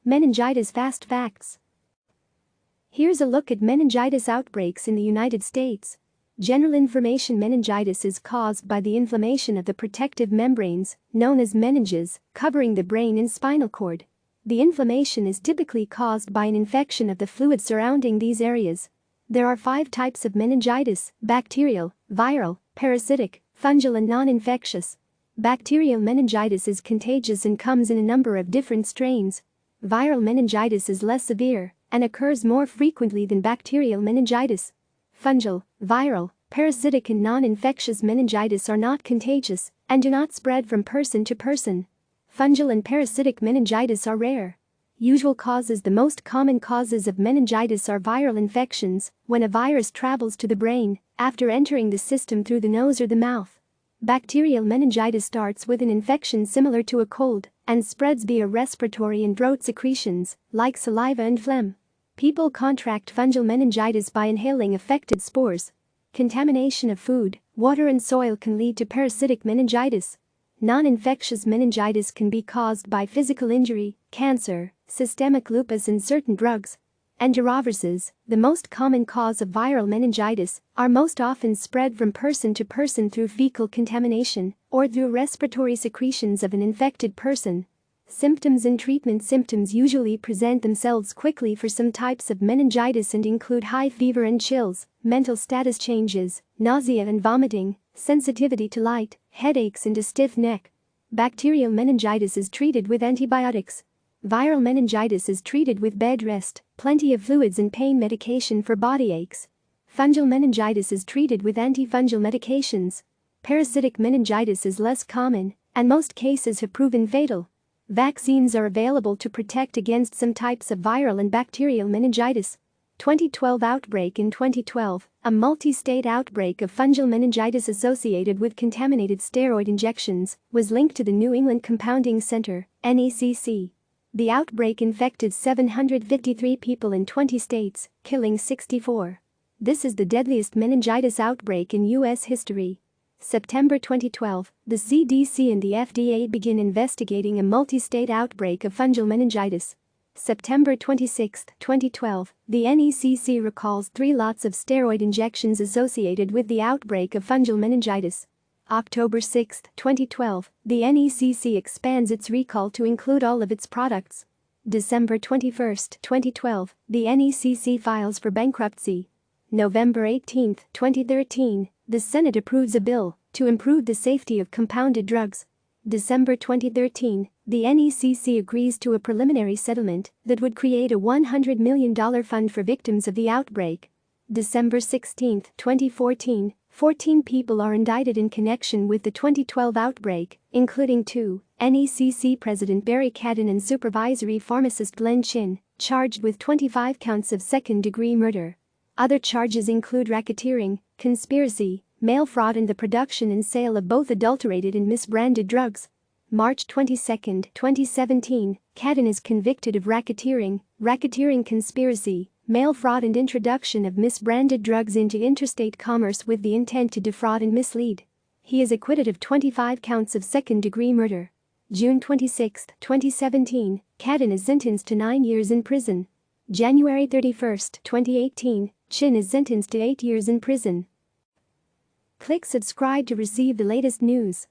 Meningitis Fast Facts. Here's a look at meningitis outbreaks in the United States. General information: meningitis is caused by the inflammation of the protective membranes, known as meninges, covering the brain and spinal cord. The inflammation is typically caused by an infection of the fluid surrounding these areas. There are 5 types of meningitis: bacterial, viral, parasitic, fungal and non-infectious. Bacterial meningitis is contagious and comes in a number of different strains. Viral meningitis is less severe and occurs more frequently than bacterial meningitis. Fungal, viral, parasitic and non-infectious meningitis are not contagious and do not spread from person to person. Fungal and parasitic meningitis are rare. Usual causes: the most common causes of meningitis are viral infections, when a virus travels to the brain after entering the system through the nose or the mouth. Bacterial meningitis starts with an infection similar to a cold and spreads via respiratory and throat secretions, like saliva and phlegm. People contract fungal meningitis by inhaling affected spores. Contamination of food, water and soil can lead to parasitic meningitis. Non-infectious meningitis can be caused by physical injury, cancer, systemic lupus and certain drugs. Enteroviruses, the most common cause of viral meningitis, are most often spread from person to person through fecal contamination or through respiratory secretions of an infected person. Symptoms and treatment: symptoms usually present themselves quickly for some types of meningitis and include high fever and chills, mental status changes, nausea and vomiting, sensitivity to light, headaches and a stiff neck. Bacterial meningitis is treated with antibiotics. Viral meningitis is treated with bed rest, plenty of fluids and pain medication for body aches. Fungal meningitis is treated with antifungal medications. Parasitic meningitis is less common, and most cases have proven fatal. Vaccines are available to protect against some types of viral and bacterial meningitis. 2012 outbreak: in 2012, a multi-state outbreak of fungal meningitis associated with contaminated steroid injections was linked to the New England Compounding Center, NECC. The outbreak infected 753 people in 20 states, killing 64. This is the deadliest meningitis outbreak in U.S. history. September 2012, the CDC and the FDA begin investigating a multi-state outbreak of fungal meningitis. September 26, 2012, the NECC recalls 3 lots of steroid injections associated with the outbreak of fungal meningitis. October 6, 2012, the NECC expands its recall to include all of its products. December 21, 2012, the NECC files for bankruptcy. November 18, 2013, the Senate approves a bill to improve the safety of compounded drugs. December 2013, the NECC agrees to a preliminary settlement that would create a $100 million fund for victims of the outbreak. December 16, 2014, 14 people are indicted in connection with the 2012 outbreak, including 2, NECC President Barry Cadden and supervisory pharmacist Glenn Chin, charged with 25 counts of second-degree murder. Other charges include racketeering, conspiracy, mail fraud and the production and sale of both adulterated and misbranded drugs. March 22, 2017, Cadden is convicted of racketeering, conspiracy, mail fraud and introduction of misbranded drugs into interstate commerce with the intent to defraud and mislead. He is acquitted of 25 counts of second-degree murder. June 26, 2017, Cadden is sentenced to 9 years in prison. January 31, 2018, Chin is sentenced to 8 years in prison. Click subscribe to receive the latest news.